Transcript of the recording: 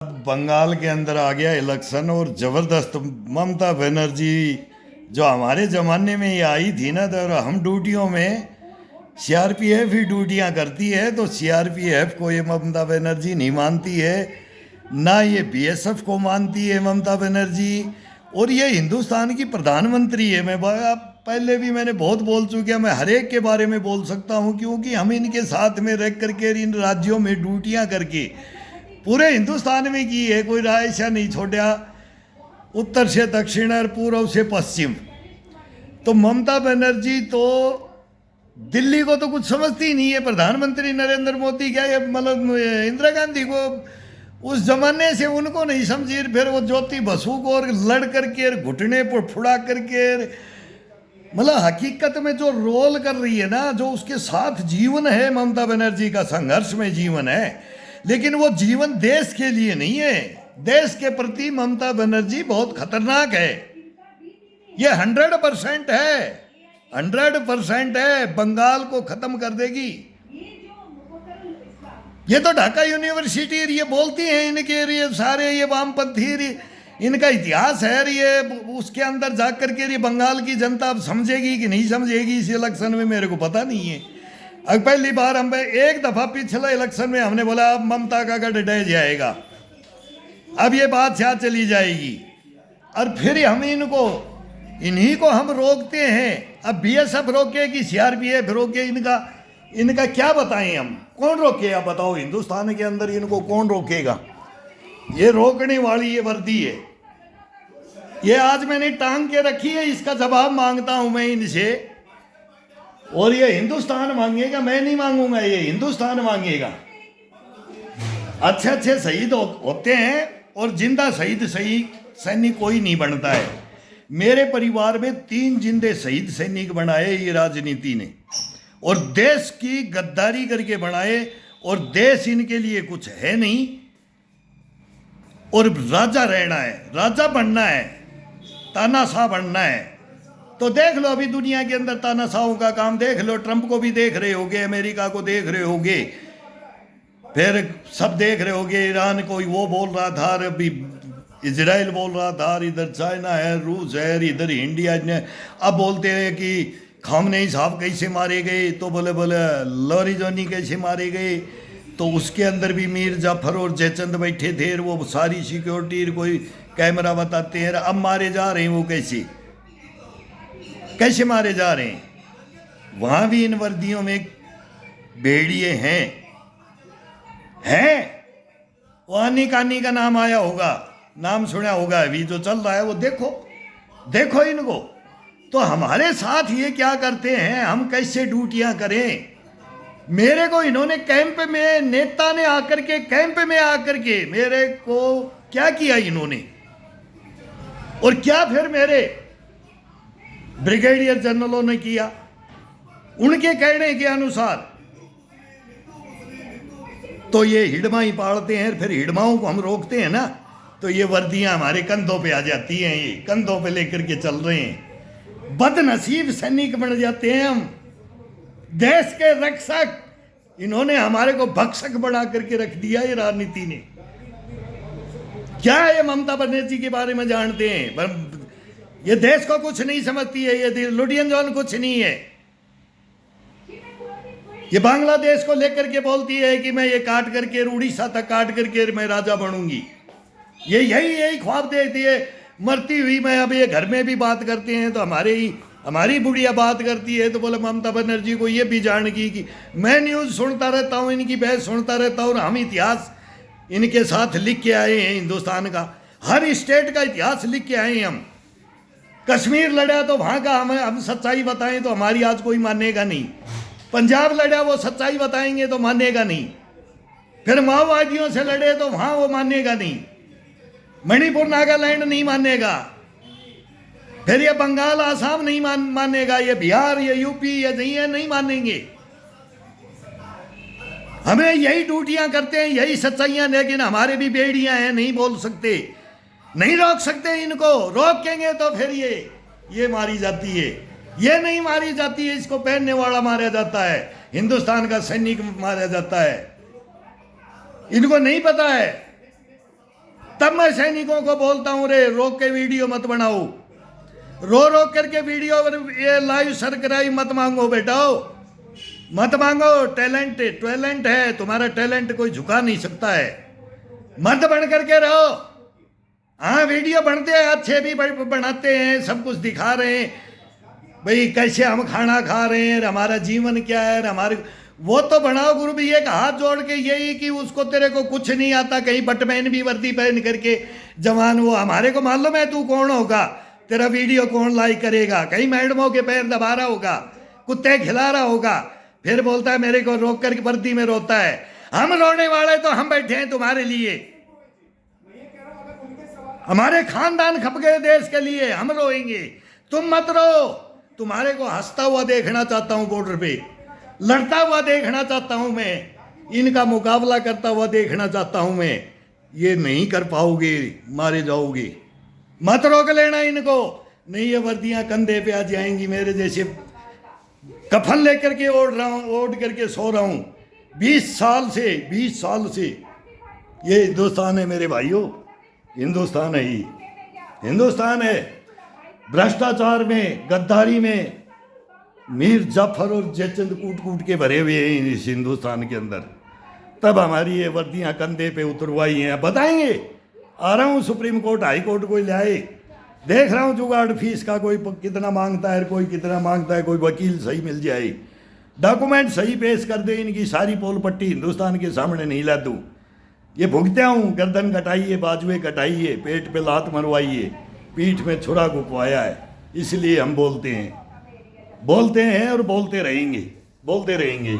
बंगाल के अंदर आ गया इलेक्शन और जबरदस्त ममता बनर्जी जो हमारे ज़माने में ये आई थी ना, तो हम ड्यूटियों में सीआरपीएफ ही ड्यूटियां करती है, तो सीआरपीएफ को ये ममता बनर्जी नहीं मानती है, ना ये बीएसएफ को मानती है ममता बनर्जी। और ये हिंदुस्तान की प्रधानमंत्री है। पहले भी मैंने बहुत बोल चुके हैं, मैं हर एक के बारे में बोल सकता हूँ, क्योंकि हम इनके साथ में रह करके इन राज्यों में ड्यूटियां करके पूरे हिंदुस्तान में की है, कोई ऐसा नहीं छोड़ा, उत्तर से दक्षिण और पूर्व से पश्चिम। तो ममता बनर्जी तो दिल्ली को तो कुछ समझती ही नहीं है। प्रधानमंत्री नरेंद्र मोदी क्या ये मतलब इंदिरा गांधी को उस जमाने से उनको नहीं समझी, फिर वो ज्योति बसु को और लड़ करके घुटने पर फुड़ा करके, मतलब हकीकत में जो रोल कर रही है ना, जो उसके साथ जीवन है ममता बनर्जी का, संघर्ष में जीवन है, लेकिन वो जीवन देश के लिए नहीं है। देश के प्रति ममता बनर्जी बहुत खतरनाक है। ये 100% है, 100% है, बंगाल को खत्म कर देगी। ये तो ढाका यूनिवर्सिटी ये बोलती हैं, इनके ये सारे ये वामपंथी इनका इतिहास है, ये उसके अंदर जाकर के ये बंगाल की जनता अब समझेगी कि नहीं समझेगी इस इलेक्शन में, मेरे को पता नहीं है। अब पहली बार हम एक दफा पिछले इलेक्शन में हमने बोला अब ममता का गढ़ ढह जाएगा, अब ये बात यहाँ चली जाएगी, और फिर हम इन्हीं को हम रोकते हैं। अब बीएसएफ रोके कि सीआरपीएफ रोके, इनका क्या बताएं हम, कौन रोके? आप बताओ, हिंदुस्तान के अंदर इनको कौन रोकेगा? ये रोकने वाली ये वर्दी है, ये आज मैंने टांग के रखी है, इसका जवाब मांगता हूं मैं इनसे। और ये हिंदुस्तान मांगेगा, मैं नहीं मांगूंगा, ये हिंदुस्तान मांगेगा। अच्छे अच्छे शहीद होते हैं और जिंदा शहीद सही सैनिक कोई नहीं बनता है। मेरे परिवार में 3 जिंदे शहीद सैनिक बनाए ये राजनीति ने, और देश की गद्दारी करके बनाए, और देश इनके लिए कुछ है नहीं, और राजा रहना है, राजा बनना है, तानाशाह बनना है। तो देख लो अभी दुनिया के अंदर तानाशाहों का काम देख लो, ट्रंप को भी देख रहे होगे, अमेरिका को देख रहे होगे, फिर सब देख रहे होगे, ईरान को वो बोल रहा था, अभी इजराइल बोल रहा था, इधर चाइना है, रूस है, इधर इंडिया ने। अब बोलते हैं कि खामनेई साहब कैसे मारे गए, तो बोले लॉरिजोनी कैसे मारे गए, तो उसके अंदर भी मीर जाफर और जयचंद बैठे थे, वो सारी सिक्योरिटी कोई कैमरा बताते हैं। अब मारे जा रहे हैं वो कैसे मारे जा रहे हैं? वहां भी इन वर्दियों में भेड़िए हैं। वो आनी कानी का नाम आया होगा, नाम सुना होगा, अभी जो चल रहा है वो देखो इनको। तो हमारे साथ ये क्या करते हैं, हम कैसे ड्यूटियां करें? मेरे को इन्होंने कैंप में, नेता ने आकर के कैंप में आकर के मेरे को क्या किया इन्होंने, और क्या फिर मेरे ब्रिगेडियर जनरलों ने किया उनके कहने के अनुसार। तो ये हिडमा ही पालते हैं, फिर हिडमाओं को हम रोकते हैं ना, तो ये वर्दियां हमारे कंधों पे आ जाती हैं, ये कंधों पे लेकर के चल रहे हैं। बदनसीब सैनिक बन जाते हैं हम, देश के रक्षक। इन्होंने हमारे को भक्षक बना करके रख दिया ये राजनीति ने। क्या ये ममता बनर्जी के बारे में जानते हैं, पर ये देश को कुछ नहीं समझती है, ये लुडियन जॉन कुछ नहीं है। ये बांग्लादेश को लेकर के बोलती है कि मैं ये काट करके उड़ीसा तक काट करके मैं राजा बनूंगी। ये यही ख्वाब देखती है मरती हुई। मैं अब ये घर में भी बात करते हैं तो हमारी बुढ़िया बात करती है, तो बोले ममता बनर्जी को ये भी जान की कि मैं न्यूज़ सुनता रहता हूँ, इनकी बहस सुनता रहता हूँ, और हम इतिहास इनके साथ लिख के आए हैं, हिंदुस्तान का हर स्टेट का इतिहास लिख के आए हैं हम। कश्मीर लड़ा तो वहाँ का हम सच्चाई बताएं तो हमारी आज कोई मानेगा नहीं। पंजाब लड़ा वो सच्चाई बताएंगे तो मानेगा नहीं। फिर माओवादियों से लड़े तो वहाँ वो मानेगा नहीं। मणिपुर नागालैंड नहीं मानेगा, फिर ये बंगाल आसाम नहीं मानेगा, ये बिहार, ये यूपी, ये नहीं मानेंगे। हमें यही ड्यूटियां करते हैं, यही सच्चाइयां, लेकिन हमारे भी बेड़ियां हैं, नहीं बोल सकते, नहीं रोक सकते इनको। रोकेंगे तो फिर ये मारी जाती है, ये नहीं मारी जाती है, इसको पहनने वाला मारा जाता है, हिंदुस्तान का सैनिक मारा जाता है। इनको नहीं पता है तब मैं सैनिकों को बोलता हूं, रे रोक के वीडियो मत बनाओ, रो रो करके वीडियो ये लाइव सरकराई मत मांगो बेटाओ, मत मांगो। टैलेंट है तुम्हारा, टैलेंट कोई झुका नहीं सकता है, मत बन करके रहो। हाँ वीडियो बनते हैं, अच्छे भी बनाते हैं, सब कुछ दिखा रहे हैं भाई कैसे हम खाना खा रहे हैं, हमारा जीवन क्या है, हमारे वो तो बनाओ गुरु भी एक हाथ जोड़ के, यही कि उसको तेरे को कुछ नहीं आता, कहीं बटमैन भी वर्दी पहन करके जवान, वो हमारे को मालूम है तू कौन होगा, तेरा वीडियो कौन लाइक करेगा, कहीं मैडमों के पैर दबा रहा होगा, कुत्ते खिला रहा होगा, फिर बोलता है मेरे को रोक करके वर्दी में रोता है। हम रोने वाले तो हम बैठे हैं तुम्हारे लिए, हमारे खानदान खप गए देश के लिए, हम रोएंगे, तुम मत रो। तुम्हारे को हंसता हुआ देखना चाहता हूं, बॉर्डर पे लड़ता हुआ देखना चाहता हूं मैं, इनका मुकाबला करता हुआ देखना चाहता हूं मैं। ये नहीं कर पाओगे, मारे जाओगे, मत रोक लेना इनको, नहीं ये वर्दियां कंधे पे आ जाएंगी, मेरे जैसे कफन लेकर के ओढ़ करके सो रहा हूं 20 साल से। ये हिंदुस्तान है मेरे भाइयों, हिंदुस्तान है ही, हिंदुस्तान है। भ्रष्टाचार में, गद्दारी में मीर जाफर और जयचंद कूट के भरे हुए हैं इस हिंदुस्तान के अंदर, तब हमारी ये वर्दियां कंधे पे उतरवाई हैं। बताएंगे, आ रहा हूँ सुप्रीम कोर्ट, हाई कोर्ट कोई ले आए, देख रहा हूँ जुगाड़ फीस का, कोई कितना मांगता है, कोई कितना मांगता है, कोई वकील सही मिल जाए, डॉक्यूमेंट सही पेश कर दे, इनकी सारी पोल पट्टी हिंदुस्तान के सामने नहीं ला दूँ। ये भुगत्या हूँ, गर्दन कटाइए, बाजुएं कटाइए, पेट पे लात मरवाइए, पीठ में छुरा घुपवाया है, इसलिए हम बोलते हैं और बोलते रहेंगे।